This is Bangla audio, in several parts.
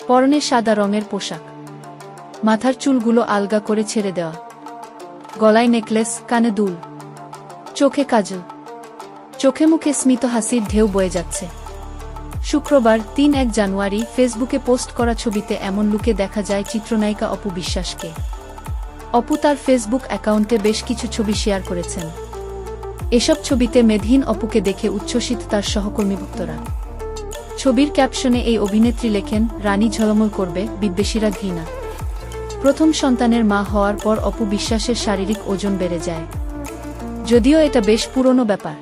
পরনে সাদা রঙের পোশাক, মাথার চুলগুলো আলগা করে ছেড়ে দেওয়া, গলায় নেকলেস, কানে দুল, চোখে কাজল, চোখে মুখে স্মিত হাসির ঢেউ বয়ে যাচ্ছে। শুক্রবার ৩ জানুয়ারি ফেসবুকে পোস্ট করা ছবিতে এমন লুকে দেখা যায় চিত্রনায়িকা অপু বিশ্বাসকে। অপু তার ফেসবুক অ্যাকাউন্টে বেশ কিছু ছবি শেয়ার করেছেন। এসব ছবিতে মেদহীন অপুকে দেখে উচ্ছ্বসিত তার সহকর্মীভক্তরা। ছবির ক্যাপশনে এই অভিনেত্রী লেখেন, রানী ঝলমল করবে, বিদ্বেষীরা ঘৃণা। প্রথম সন্তানের মা হওয়ার পর অপু বিশ্বাসের শারীরিক ওজন বেড়ে যায়। যদিও এটা বেশ পুরনো ব্যাপার,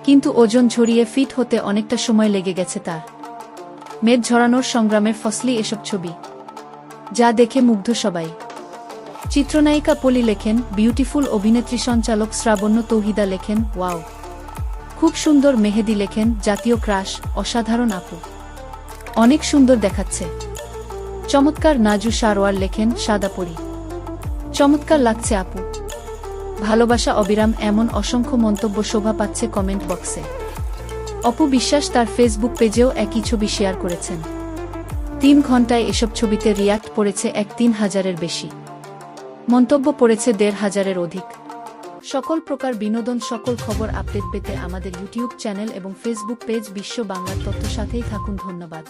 কিন্তু ওজন ঝরিয়ে ফিট হতে অনেকটা সময় লেগে গেছে তার। মেদ ঝরানোর সংগ্রামের ফসলি এসব ছবি, যা দেখে মুগ্ধ সবাই। চিত্রনায়িকা পলি লেখেন, বিউটিফুল। অভিনেত্রী সঞ্চালক শ্রাবণ্য তৌহিদা লেখেন, ওয়াও, খুব সুন্দর। মেহেদি লেখেন, জাতীয় ক্রাশ, অসাধারণ আপু, অনেক সুন্দর দেখাচ্ছে, চমৎকার। নাজু সারোয়ার লেখেন, সাদা পরি, চমৎকার লাগছে আপু, ভালোবাসা অবিরাম। এমন অসংখ্য মন্তব্য শোভা পাচ্ছে কমেন্ট বক্সে। অপু বিশ্বাস তার ফেসবুক পেজেও একই ছবি শেয়ার করেছেন। ৩ ঘণ্টায় এসব ছবিতে রিয়াক্ট পড়েছে ৩,০০০-এর বেশি, মন্তব্য পড়েছে ১৫০০-এর অধিক। সকল প্রকার বিনোদন, সকল খবর আপডেট পেতে আমাদের ইউটিউব চ্যানেল এবং ফেসবুক পেজ বিশ্ব বাংলার তথ্য সাথেই থাকুন। ধন্যবাদ।